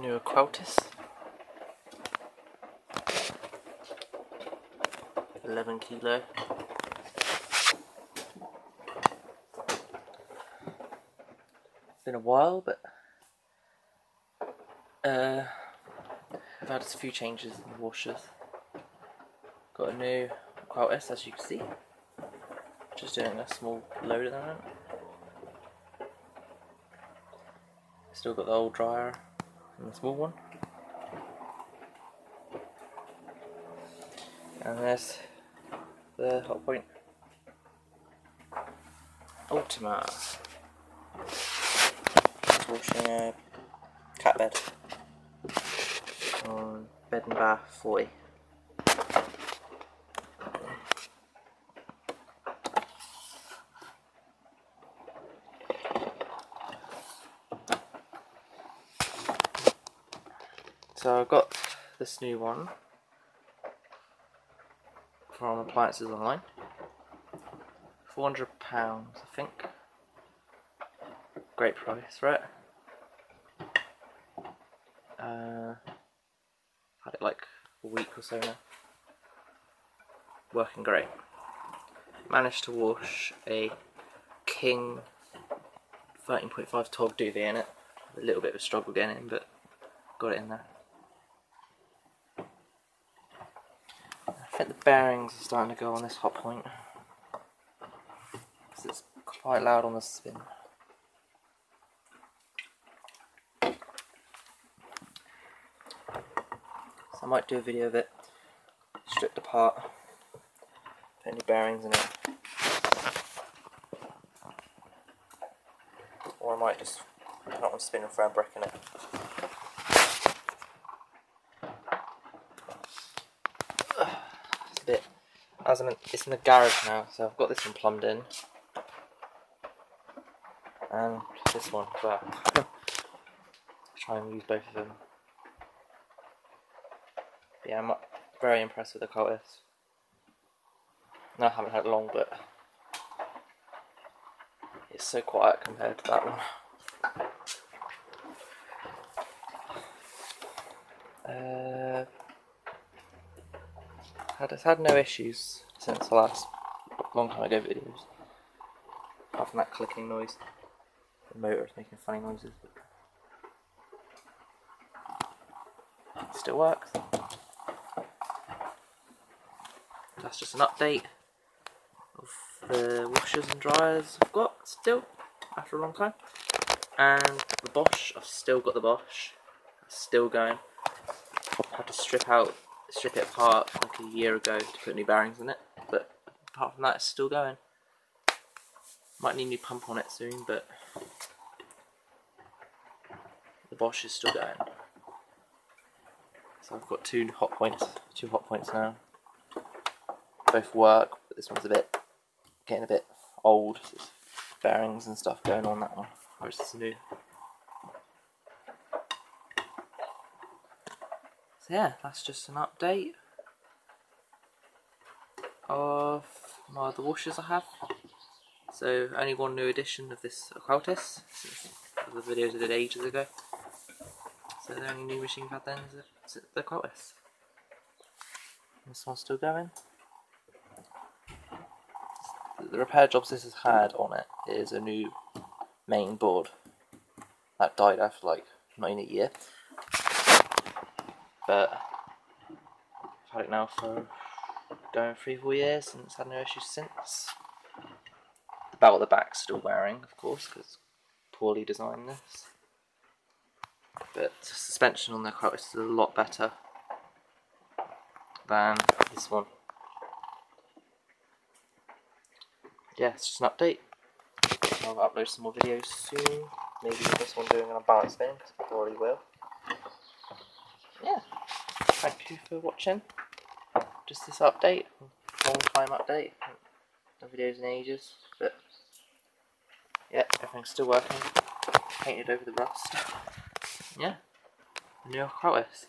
New Aquatis, 11 kilo. Been a while, but I've had a few changes in the washers. Got a new Aquatis, as you can see. Just doing a small load at the moment. Still got the old dryer and the small one. And there's the Hotpoint Ultima. Just washing a cat bed on Bed and Bath 40. So I got this new one from Appliances Online, £400 I think, great price for it. Had it like a week or so now, working great. Managed to wash a King 13.5 Tog duvet in it, a little bit of a struggle getting in, but got it in there. I think the bearings are starting to go on this Hotpoint because it's quite loud on the spin. So I might do a video of it stripped apart, put any bearings in it, or I might just put it on spin and throw a brick in it. It's in the garage now, so I've got this one plumbed in, and this one as well. Try and use both of them. But yeah, I'm very impressed with the Aquatis. No, I haven't had it long, but it's so quiet compared to that one. It's had no issues since the last long time ago videos, apart from that clicking noise. The motor is making funny noises, but it still works. That's just an update of the washers and dryers I've got still after a long time, and the Bosch. I've still got the Bosch. It's still going. Had to strip it apart like a year ago to put new bearings in it, but apart from that it's still going. Might need a new pump on it soon, but the Bosch is still going. So I've got two Hotpoints now. Both work, but this one's getting a bit old. There's bearings and stuff going on that one, whereas it's new. So yeah, that's just an update of the washers I have. So only one new edition of this Aquatis. The videos I did ages ago. So the only new machine I've had then is the Aquatis. This one's still going. The repair jobs this has had on it is a new main board that died after like not even a year. But I've had it now for going 3-4 years and it's had no issues since. The belt at the back's still wearing, of course, because poorly designed this. But the suspension on the Aquatis is a lot better than this one. Yeah, it's just an update. I'll upload some more videos soon. Maybe this one doing a balance spin, because I probably will. Yeah, thank you for watching. Just this update, long time update. No videos in ages, but yeah, everything's still working. Painted over the rust. Yeah, the new Aquatis.